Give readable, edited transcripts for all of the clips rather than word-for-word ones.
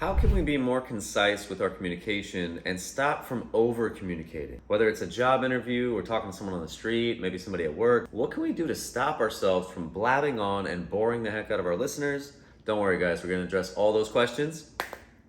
How can we be more concise with our communication and stop from over communicating? Whether it's a job interview or talking to someone on the street, maybe somebody at work, what can we do to stop ourselves from blabbing on and boring the heck out of our listeners? Don't worry guys, we're gonna address all those questions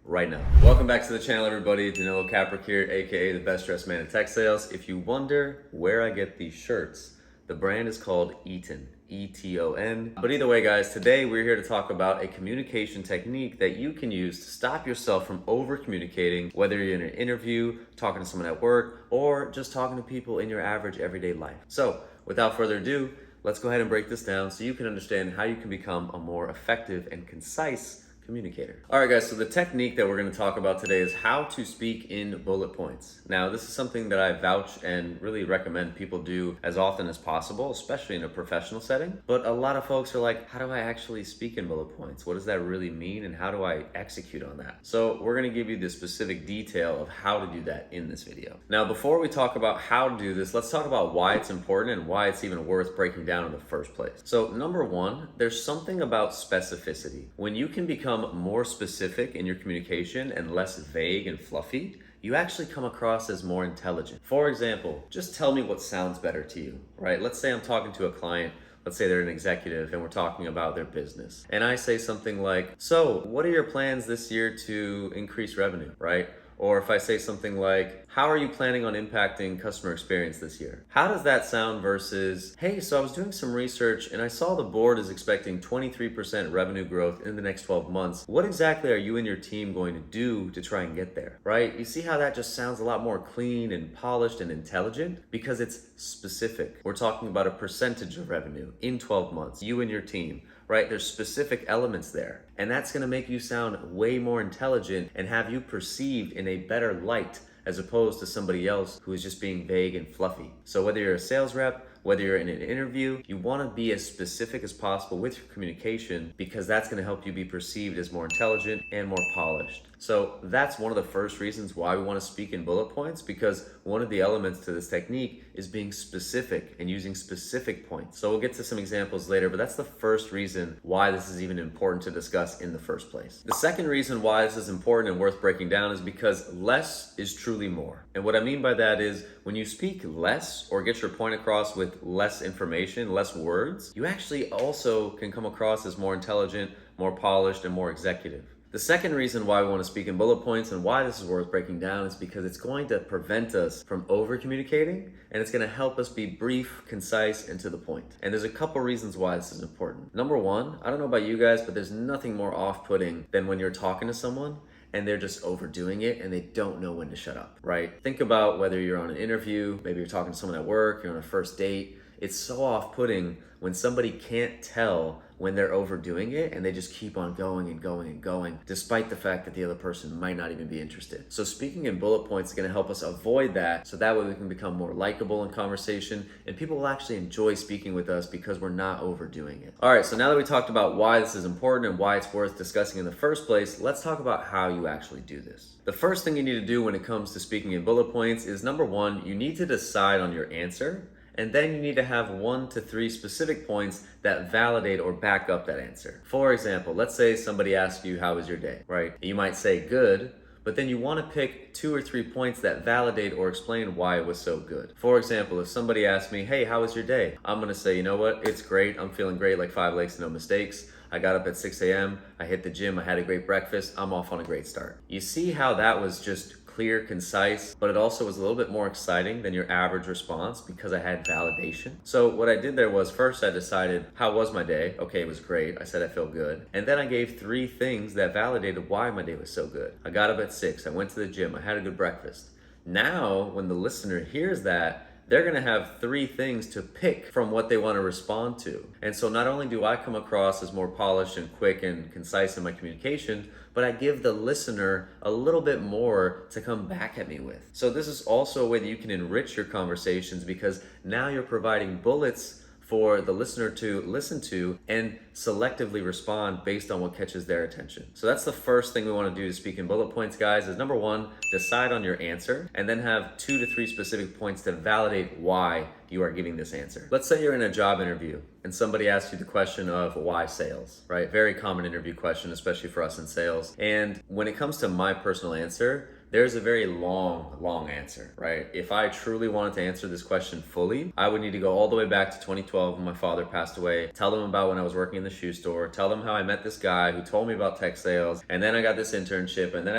right now. Welcome back to the channel everybody. Danilo Capric here, aka the best dressed man in tech sales. If you wonder where I get these shirts, the brand is called Eton, E-T-O-N. But either way guys, today we're here to talk about a communication technique that you can use to stop yourself from over communicating, whether you're in an interview, talking to someone at work, or just talking to people in your average everyday life. So without further ado, let's go ahead and break this down so you can understand how you can become a more effective and concise communicator. All right guys, so the technique that we're going to talk about today is how to speak in bullet points. Now this is something that I vouch and really recommend people do as often as possible, especially in a professional setting. But a lot of folks are like, how do I actually speak in bullet points? What does that really mean and how do I execute on that? So we're going to give you the specific detail of how to do that in this video. Now before we talk about how to do this, let's talk about why it's important and why it's even worth breaking down in the first place. So number one, there's something about specificity. When you can become more specific in your communication and less vague and fluffy, you actually come across as more intelligent. For example, just tell me what sounds better to you, right? Let's say I'm talking to a client, let's say they're an executive and we're talking about their business. And I say something like, so what are your plans this year to increase revenue, right? Or if I say something like, how are you planning on impacting customer experience this year? How does that sound versus, hey, so I was doing some research and I saw the board is expecting 23% revenue growth in the next 12 months. What exactly are you and your team going to do to try and get there, right? You see how that just sounds a lot more clean and polished and intelligent because it's specific. We're talking about a percentage of revenue in 12 months, you and your team, right? There's specific elements there. And that's gonna make you sound way more intelligent and have you perceived in a better light as opposed to somebody else who is just being vague and fluffy. So whether you're a sales rep, whether you're in an interview, you want to be as specific as possible with your communication because that's going to help you be perceived as more intelligent and more polished. So that's one of the first reasons why we want to speak in bullet points, because one of the elements to this technique is being specific and using specific points. So we'll get to some examples later, but that's the first reason why this is even important to discuss in the first place. The second reason why this is important and worth breaking down is because less is truly more. And what I mean by that is when you speak less or get your point across with less information, less words, you actually also can come across as more intelligent, more polished, and more executive. The second reason why we want to speak in bullet points and why this is worth breaking down is because it's going to prevent us from over communicating and it's going to help us be brief, concise, and to the point. And there's a couple reasons why this is important. Number one, I don't know about you guys, but there's nothing more off-putting than when you're talking to someone and they're just overdoing it and they don't know when to shut up, right? Think about whether you're on an interview, maybe you're talking to someone at work, you're on a first date. It's so off-putting when somebody can't tell when they're overdoing it and they just keep on going and going and going, despite the fact that the other person might not even be interested. So speaking in bullet points is gonna help us avoid that, so that way we can become more likable in conversation and people will actually enjoy speaking with us because we're not overdoing it. All right, so now that we talked about why this is important and why it's worth discussing in the first place, let's talk about how you actually do this. The first thing you need to do when it comes to speaking in bullet points is number one, you need to decide on your answer. And then you need to have 1 to 3 specific points that validate or back up that answer. For example, let's say somebody asks you, how was your day, right? You might say good, but then you want to pick 2 or 3 points that validate or explain why it was so good. For example, if somebody asks me, hey, how was your day? I'm going to say, you know what? It's great. I'm feeling great, like 5 legs, no mistakes. I got up at 6 a.m. I hit the gym. I had a great breakfast. I'm off on a great start. You see how that was just clear, concise, but it also was a little bit more exciting than your average response because I had validation. So what I did there was first I decided, how was my day? Okay, it was great. I said I feel good. And then I gave 3 things that validated why my day was so good. I got up at 6, I went to the gym, I had a good breakfast. Now, when the listener hears that, they're gonna have 3 things to pick from what they wanna respond to. And so not only do I come across as more polished and quick and concise in my communication, but I give the listener a little bit more to come back at me with. So this is also a way that you can enrich your conversations because now you're providing bullets for the listener to listen to and selectively respond based on what catches their attention. So that's the first thing we want to do to speak in bullet points, guys, is number one, decide on your answer and then have 2 to 3 specific points to validate why you are giving this answer. Let's say you're in a job interview and somebody asks you the question of why sales, right? Very common interview question, especially for us in sales. And when it comes to my personal answer, there's a very long answer, right? If I truly wanted to answer this question fully, I would need to go all the way back to 2012 when my father passed away, tell them about when I was working in the shoe store, tell them how I met this guy who told me about tech sales, and then I got this internship, and then,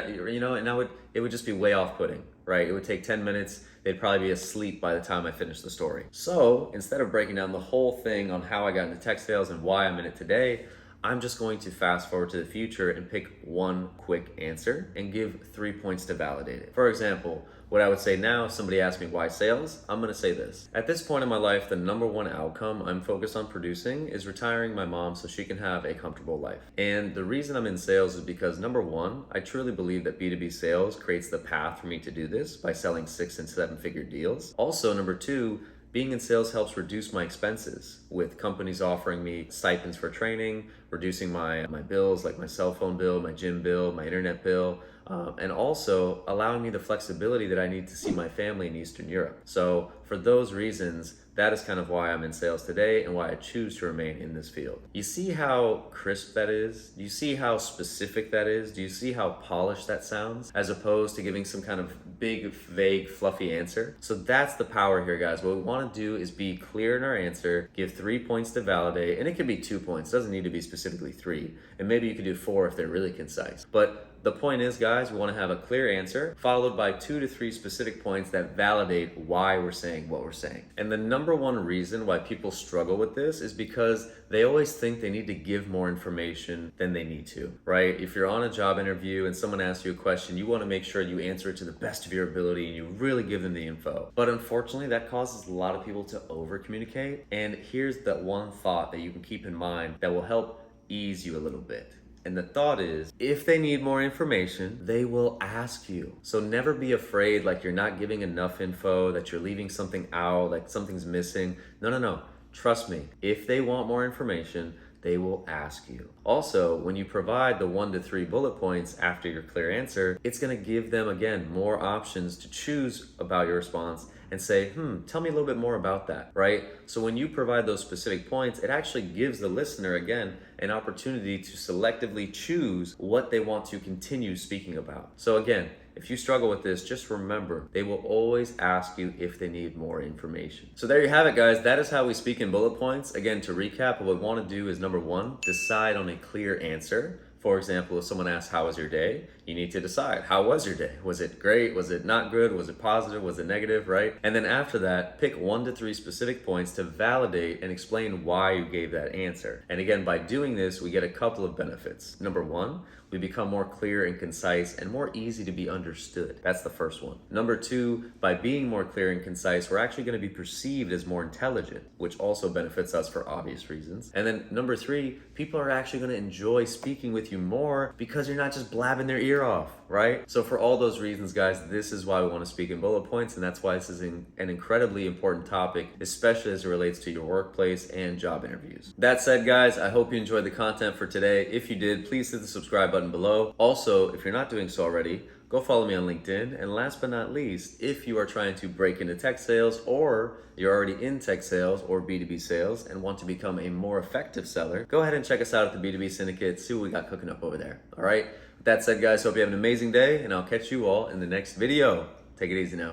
it would just be way off-putting, right? It would take 10 minutes. They'd probably be asleep by the time I finished the story. So instead of breaking down the whole thing on how I got into tech sales and why I'm in it today, I'm just going to fast forward to the future and pick one quick answer and give 3 points to validate it. For example, what I would say now, if somebody asks me why sales, I'm gonna say this. At this point in my life, the number one outcome I'm focused on producing is retiring my mom so she can have a comfortable life. And the reason I'm in sales is because number one, I truly believe that B2B sales creates the path for me to do this by selling 6 and 7 figure deals. Also, number two, being in sales helps reduce my expenses with companies offering me stipends for training, reducing my bills like my cell phone bill, my gym bill, my internet bill, and also allowing me the flexibility that I need to see my family in Eastern Europe. So for those reasons, that is kind of why I'm in sales today and why I choose to remain in this field. You see how crisp that is? Do you see how specific that is? Do you see how polished that sounds? As opposed to giving some kind of big, vague, fluffy answer. So that's the power here, guys. What we want to do is be clear in our answer, give 3 points to validate, and it could be 2 points. It doesn't need to be specifically 3. And maybe you could do 4 if they're really concise. But the point is, guys, we want to have a clear answer followed by 2 to 3 specific points that validate why we're saying what we're saying. And the number one reason why people struggle with this is because they always think they need to give more information than they need to, right? If you're on a job interview and someone asks you a question, you want to make sure you answer it to the best of your ability and you really give them the info. But unfortunately, that causes a lot of people to over communicate. And here's that one thought that you can keep in mind that will help ease you a little bit. And the thought is, if they need more information, they will ask you. So never be afraid like you're not giving enough info, that you're leaving something out, like something's missing. No. Trust me, if they want more information, they will ask you. Also, when you provide the 1 to 3 bullet points after your clear answer, it's gonna give them, again, more options to choose about your response and say, tell me a little bit more about that, right? So when you provide those specific points, it actually gives the listener, again, an opportunity to selectively choose what they want to continue speaking about. So again, if you struggle with this, just remember, they will always ask you if they need more information. So there you have it, guys. That is how we speak in bullet points. Again, to recap, what we want to do is number one, decide on a clear answer. For example, if someone asks, how was your day? You need to decide, how was your day? Was it great? Was it not good? Was it positive? Was it negative, right? And then after that, pick 1 to 3 specific points to validate and explain why you gave that answer. And again, by doing this, we get a couple of benefits. Number one, we become more clear and concise and more easy to be understood. That's the first one. Number two, by being more clear and concise, we're actually going to be perceived as more intelligent, which also benefits us for obvious reasons. And then number three, people are actually going to enjoy speaking with you more because you're not just blabbing their ear off, right? So for all those reasons, guys, this is why we want to speak in bullet points, and that's why this is an incredibly important topic, especially as it relates to your workplace and job interviews. That said, guys, I hope you enjoyed the content for today. If you did, please hit the subscribe button below. Also, if you're not doing so already, go follow me on LinkedIn. And last but not least, if you are trying to break into tech sales, or you're already in tech sales or B2B sales and want to become a more effective seller, go ahead and check us out at the B2B Syndicate, see what we got cooking up over there. All right. With that said, guys, hope you have an amazing day, and I'll catch you all in the next video. Take it easy now.